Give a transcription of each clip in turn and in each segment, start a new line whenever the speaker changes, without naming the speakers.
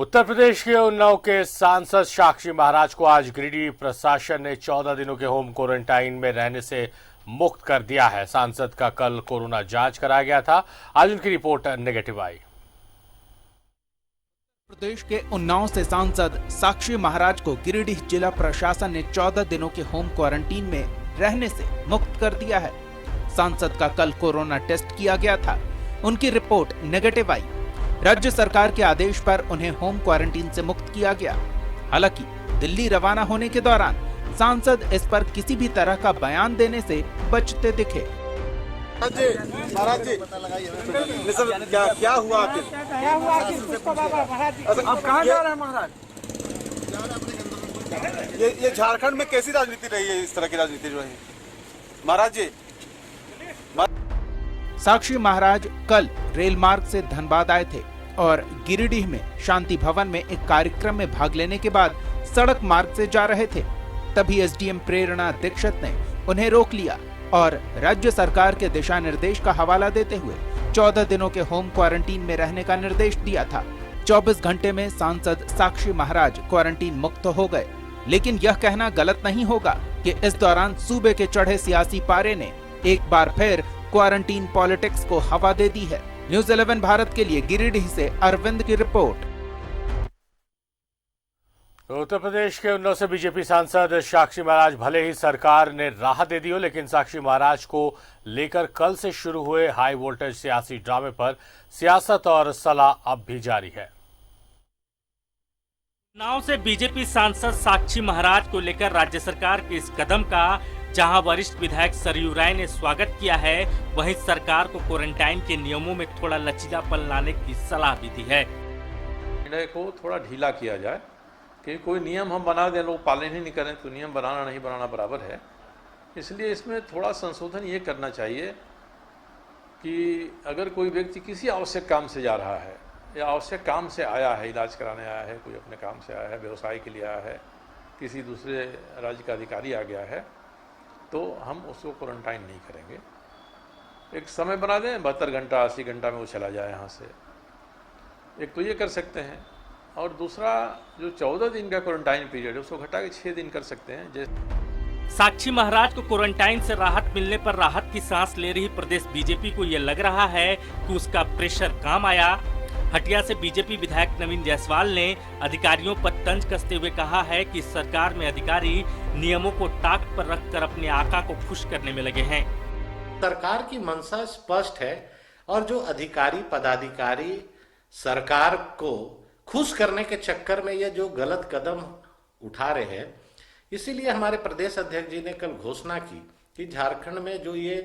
उत्तर प्रदेश के उन्नाव के सांसद साक्षी महाराज को आज गिरिडीह प्रशासन ने 14 दिनों के होम क्वारंटाइन में रहने से मुक्त कर दिया है। सांसद का कल कोरोना जांच कराया गया था। आज उनकी रिपोर्ट नेगेटिव आई।
प्रदेश के उन्नाव से सांसद साक्षी महाराज को गिरिडीह जिला प्रशासन ने 14 दिनों के होम क्वारंटीन में रहने से मुक्त कर दिया है। सांसद का कल कोरोना टेस्ट किया गया था। उनकी रिपोर्ट नेगेटिव आई। राज्य सरकार के आदेश पर उन्हें होम क्वारंटीन से मुक्त किया गया। हालांकि दिल्ली रवाना होने के दौरान सांसद इस पर किसी भी तरह का बयान देने से बचते दिखे।
महाराज जी, क्या हुआ आखिर?
अब कहाँ जा रहे हैं महाराज?
ये झारखंड में कैसी राजनीति रही है? इस तरह की राजनीति जो है महाराज जी।
साक्षी महाराज कल रेल मार्ग से धनबाद आए थे और गिरिडीह में शांति भवन में एक कार्यक्रम में भाग लेने के बाद सड़क मार्ग से जा रहे थे। तभी एसडीएम प्रेरणा दीक्षित ने उन्हें रोक लिया और राज्य सरकार के दिशा निर्देश का हवाला देते हुए 14 दिनों के होम क्वारंटीन में रहने का निर्देश दिया था। 24 घंटे में सांसद साक्षी महाराज क्वारंटीन मुक्त हो गए। लेकिन यह कहना गलत नहीं होगा कि इस दौरान सूबे के चढ़े सियासी पारे ने एक बार फिर क्वारंटीन पॉलिटिक्स को हवा दे दी है। न्यूज़ 11 भारत के लिए गिरिडीह से अरविंद की रिपोर्ट।
उत्तर प्रदेश के उन्नाव से बीजेपी सांसद साक्षी महाराज भले ही सरकार ने राहत दे दी हो, लेकिन साक्षी महाराज को लेकर कल से शुरू हुए हाई वोल्टेज सियासी ड्रामे पर सियासत और सलाह अब भी जारी है।
उन्नाव से बीजेपी सांसद साक्षी महाराज को लेकर राज्य सरकार के इस कदम का जहां वरिष्ठ विधायक सरयू राय ने स्वागत किया है, वहीं सरकार को क्वारंटाइन के नियमों में थोड़ा लचीलापन लाने की सलाह भी दी है।
निर्णय को थोड़ा ढीला किया जाए कि कोई नियम हम बना दें, लोग पालन ही नहीं करें तो नियम बनाना नहीं बनाना बराबर है। इसलिए इसमें थोड़ा संशोधन ये करना चाहिए कि अगर कोई व्यक्ति किसी आवश्यक काम से जा रहा है या आवश्यक काम से आया है, इलाज कराने आया है, कोई अपने काम से आया है, व्यवसाय के लिए आया है, किसी दूसरे राज्य का अधिकारी आ गया है, तो हम उसको क्वारंटाइन नहीं करेंगे। एक समय बना दें, 72 घंटा 80 घंटा में वो चला जाए यहाँ से। एक तो ये कर सकते हैं, और दूसरा जो 14 दिन का क्वारंटाइन पीरियड है उसको घटा के 6 दिन कर सकते हैं। जैसे
साक्षी महाराज को क्वारंटाइन से राहत मिलने पर राहत की सांस ले रही प्रदेश बीजेपी को ये लग रहा है कि उसका प्रेशर काम आया। हटिया से बीजेपी विधायक नवीन जायसवाल ने अधिकारियों पर तंज कसते हुए कहा है कि सरकार में अधिकारी नियमों को ताक पर रखकर अपने आका को खुश करने में लगे हैं।
सरकार की मंशा स्पष्ट है और जो अधिकारी पदाधिकारी सरकार को खुश करने के चक्कर में ये जो गलत कदम उठा रहे हैं, इसीलिए हमारे प्रदेश अध्यक्ष जी ने कल घोषणा की कि झारखंड में जो ये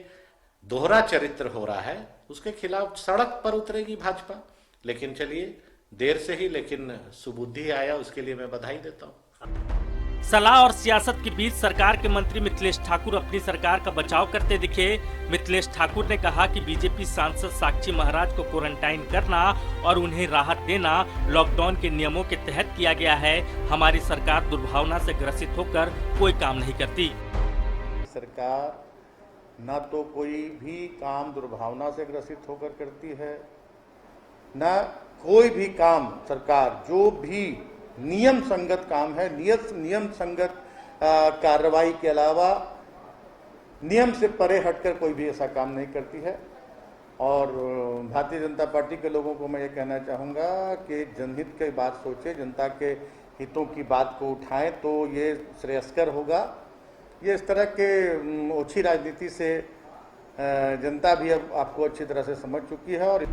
दोहरा चरित्र हो रहा है उसके खिलाफ सड़क पर उतरेगी भाजपा। लेकिन चलिए, देर से ही लेकिन सुबुद्धि आया, उसके लिए मैं बधाई देता हूँ।
सलाह और सियासत के बीच सरकार के मंत्री मिथिलेश ठाकुर अपनी सरकार का बचाव करते दिखे। मिथिलेश ठाकुर ने कहा कि बीजेपी सांसद साक्षी महाराज को क्वारंटाइन करना और उन्हें राहत देना लॉकडाउन के नियमों के तहत किया गया है। हमारी सरकार दुर्भावना से ग्रसित होकर कोई काम नहीं करती।
सरकार न तो कोई भी काम दुर्भावना से ग्रसित होकर करती है, न कोई भी काम सरकार जो भी नियम संगत काम है, नियम संगत कार्रवाई के अलावा नियम से परे हटकर कोई भी ऐसा काम नहीं करती है। और भारतीय जनता पार्टी के लोगों को मैं ये कहना चाहूँगा कि जनहित की बात सोचे, जनता के हितों की बात को उठाएं तो ये श्रेयस्कर होगा। ये इस तरह के ओछी राजनीति से जनता भी अब आपको अच्छी तरह से समझ चुकी है। और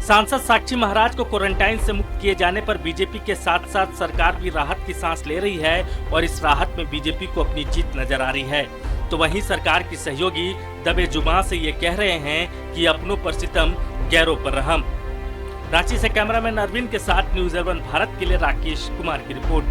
सांसद साक्षी महाराज को क्वारंटाइन से मुक्त किए जाने पर बीजेपी के साथ साथ सरकार भी राहत की सांस ले रही है और इस राहत में बीजेपी को अपनी जीत नजर आ रही है। तो वहीं सरकार की सहयोगी दबे जुबान से ये कह रहे हैं कि अपनों पर सितम, गैरों पर रहम। रांची से कैमरामैन अरविंद के साथ न्यूज़ 11 भारत के लिए राकेश कुमार की रिपोर्ट।